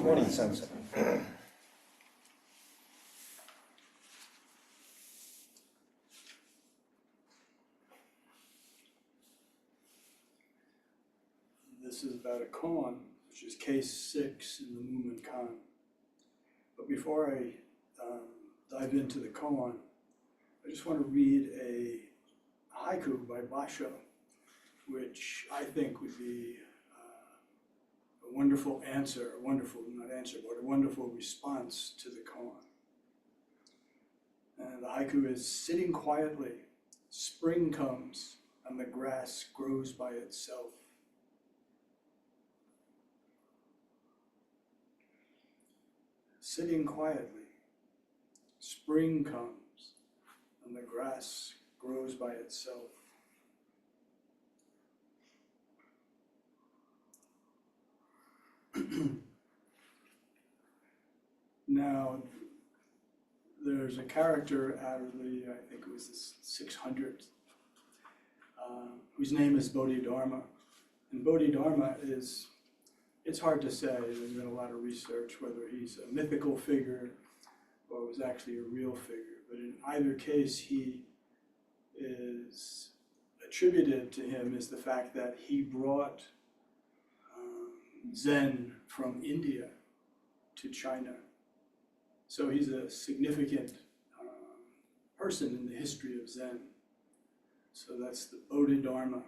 Morning, Sensei. This is about a koan, which is case 6 in the Mumen Kan. But before I dive into the koan, I just want to read a haiku by Basho, which I think would be a wonderful answer, a wonderful, not answer, but a wonderful response to the koan. And the haiku is, sitting quietly, spring comes and the grass grows by itself. Sitting quietly, spring comes and the grass grows by itself. Now, there's a character out of the, I think it was the 600th, whose name is Bodhidharma. And Bodhidharma is, it's hard to say, there's been a lot of research whether he's a mythical figure or was actually a real figure. But in either case, he is attributed to him is the fact that he brought Zen from India to China. So he's a significant person in the history of Zen. So that's the Bodhidharma.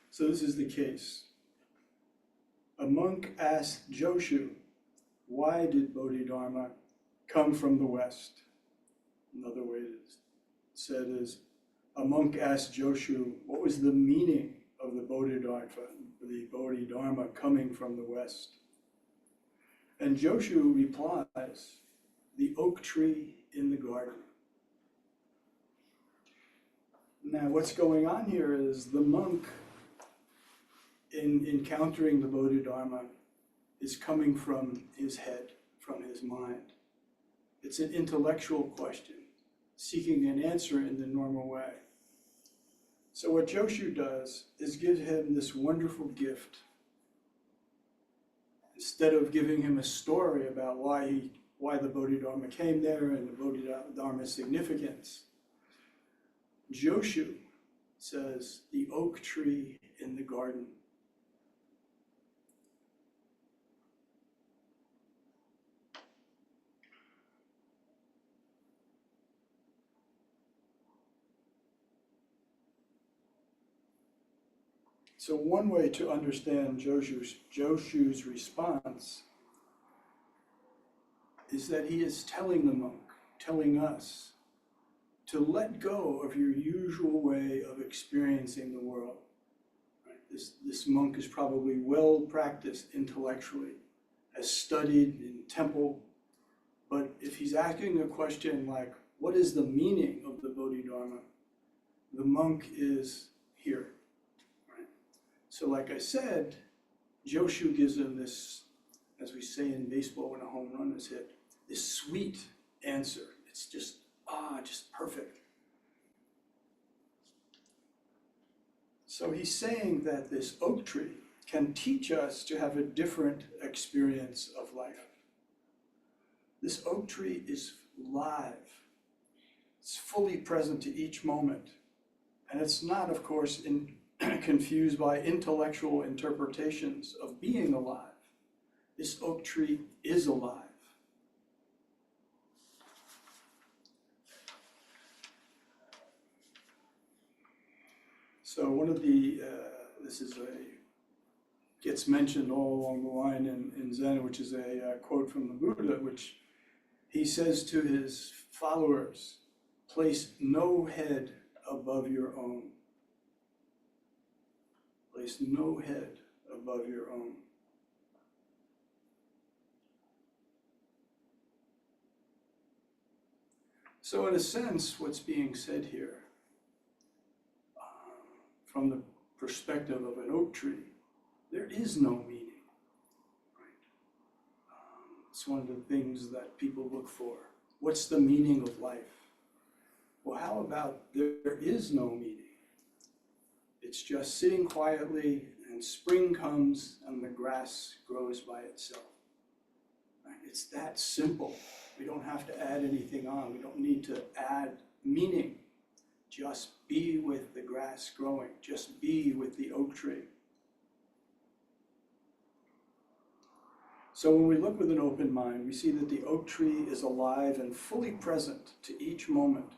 So this is the case. A monk asked Joshu, why did Bodhidharma come from the West? Another way it's said is, a monk asked Joshu, what was the meaning of the Bodhidharma coming from the West? And Joshu replies, the oak tree in the garden. Now what's going on here is the monk, in encountering the Bodhidharma, is coming from his head, from his mind. It's an intellectual question, seeking an answer in the normal way. So what Joshu does is give him this wonderful gift. Instead of giving him a story about why the Bodhidharma came there and the Bodhidharma's significance, Joshu says, the oak tree in the garden. So one way to understand Joshu's response is that he is telling the monk, telling us, to let go of your usual way of experiencing the world. Right? This monk is probably well practiced intellectually, has studied in temple, but if he's asking a question like, what is the meaning of the Bodhidharma? The monk is here. So like I said, Joshu gives him this, as we say in baseball when a home run is hit, this sweet answer. It's just perfect. So he's saying that this oak tree can teach us to have a different experience of life. This oak tree is live. It's fully present to each moment. And it's not, of course, confused by intellectual interpretations of being alive. This oak tree is alive. So one of the, gets mentioned all along the line in Zen, which is a quote from the Buddha, which he says to his followers, place no head above your own. Place no head above your own. So in a sense, what's being said here, from the perspective of an oak tree, there is no meaning. Right? It's one of the things that people look for. What's the meaning of life? Well, how about there is no meaning? It's just sitting quietly, and spring comes and the grass grows by itself. Right? It's that simple. We don't have to add anything on. We don't need to add meaning. Just be with the grass growing. Just be with the oak tree. So when we look with an open mind, we see that the oak tree is alive and fully present to each moment,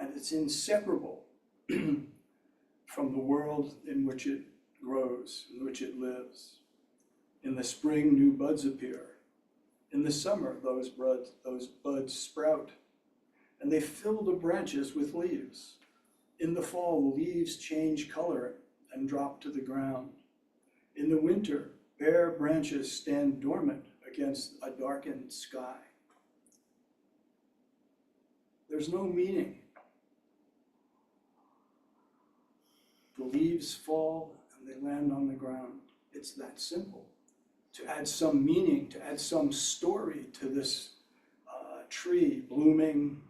and it's inseparable from the world in which it grows, in which it lives. In the spring, new buds appear. In the summer, those buds sprout, and they fill the branches with leaves. In the fall, the leaves change color and drop to the ground. In the winter, bare branches stand dormant against a darkened sky. There's no meaning. The leaves fall and they land on the ground. It's that simple. To add some meaning, to add some story to this tree blooming,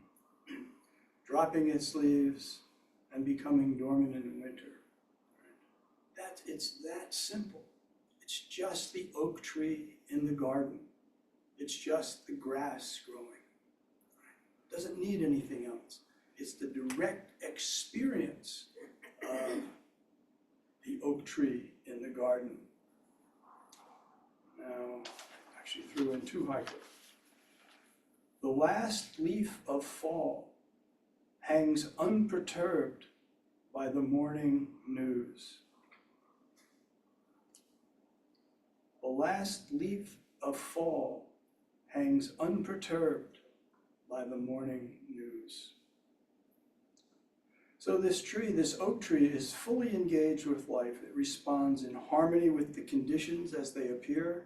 dropping its leaves, and becoming dormant in winter. It's that simple. It's just the oak tree in the garden. It's just the grass growing. It doesn't need anything else. It's the direct experience of the oak tree in the garden. Now, I actually threw in two haiku. The last leaf of fall hangs unperturbed by the morning news. The last leaf of fall hangs unperturbed by the morning news. So this tree, this oak tree, is fully engaged with life. It responds in harmony with the conditions as they appear,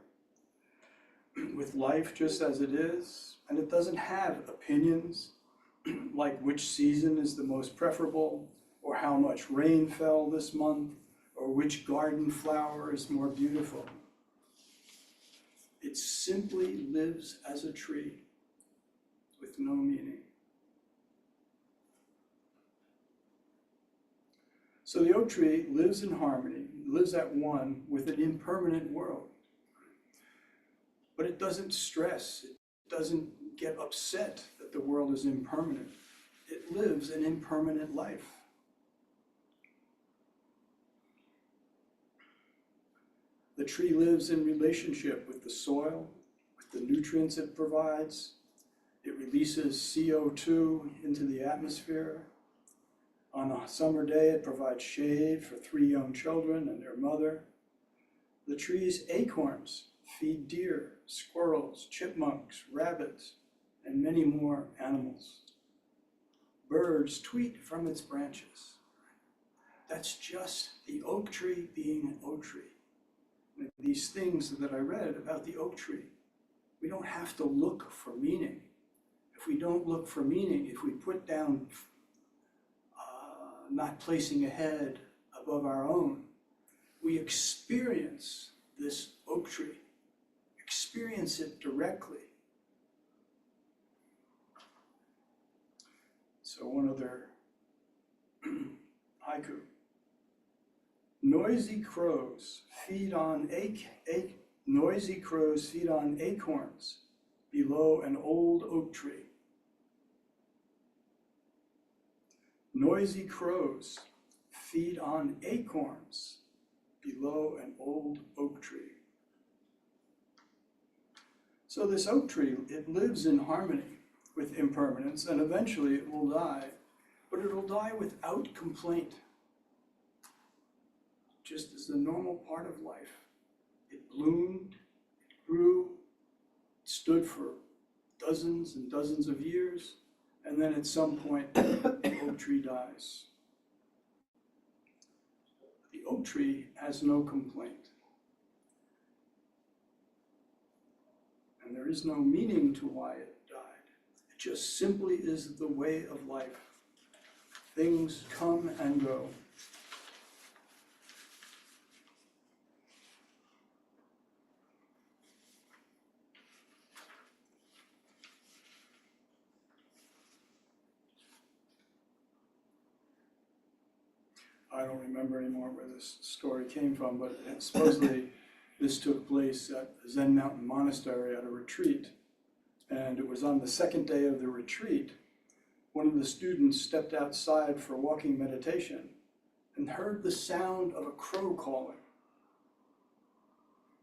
with life just as it is, and it doesn't have opinions like which season is the most preferable, or how much rain fell this month, or which garden flower is more beautiful. It simply lives as a tree with no meaning. So the oak tree lives in harmony, lives at one with an impermanent world. But it doesn't stress, it doesn't get upset that the world is impermanent. It lives an impermanent life. The tree lives in relationship with the soil, with the nutrients it provides. It releases CO2 into the atmosphere. On a summer day, it provides shade for 3 young children and their mother. The tree's acorns feed deer, squirrels, chipmunks, rabbits, and many more animals. Birds tweet from its branches. That's just the oak tree being an oak tree. These things that I read about the oak tree, we don't have to look for meaning. If we don't look for meaning, if we put down not placing a head above our own, we experience this oak tree, experience it directly. So one other haiku. Noisy crows feed on acorns below an old oak tree. Noisy crows feed on acorns below an old oak tree. So this oak tree, it lives in harmony with impermanence, and eventually it will die, but it will die without complaint, just as the normal part of life. It bloomed, it grew, it stood for dozens and dozens of years, and then at some point, the oak tree dies. The oak tree has no complaint. And there is no meaning to why it died. It just simply is the way of life. Things come and go. I don't remember anymore where this story came from, but supposedly this took place at the Zen Mountain Monastery at a retreat. And it was on the second day of the retreat, one of the students stepped outside for walking meditation and heard the sound of a crow calling.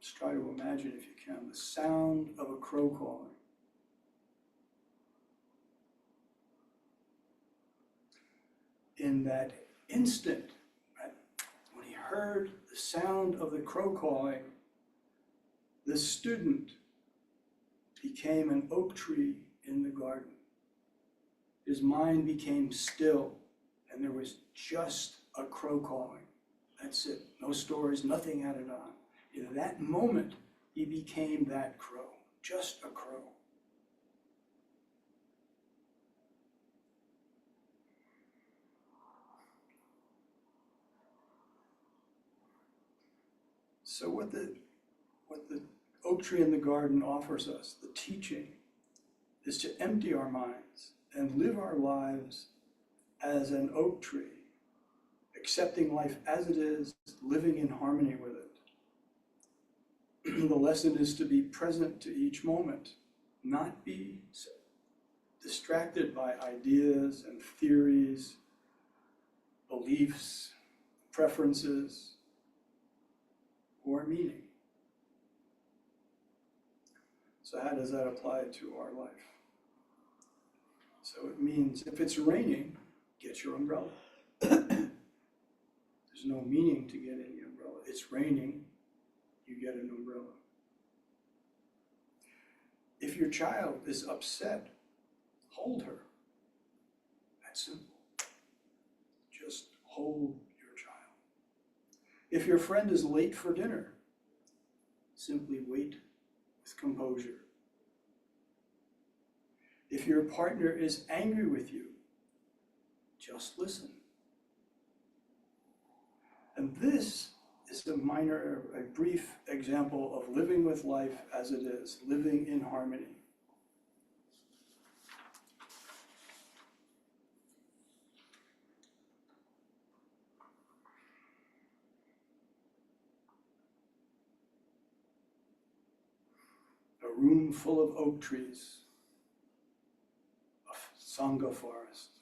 Just try to imagine, if you can, the sound of a crow calling. In that instant, right, when he heard the sound of the crow calling, this student became an oak tree in the garden. His mind became still, and there was just a crow calling. That's it. No stories, nothing added on. In that moment, he became that crow, just a crow. So what the oak tree in the garden offers us, the teaching, is to empty our minds and live our lives as an oak tree, accepting life as it is, living in harmony with it. The lesson is to be present to each moment, not be distracted by ideas and theories, beliefs, preferences, or meaning. So how does that apply to our life? So it means if it's raining, get your umbrella. There's no meaning to getting the umbrella. It's raining, you get an umbrella. If your child is upset, hold her. That's simple. Just hold your child. If your friend is late for dinner, simply wait with composure. If your partner is angry with you, just listen. And this is a brief example of living with life as it is, living in harmony. A room full of oak trees, a Sangha forest.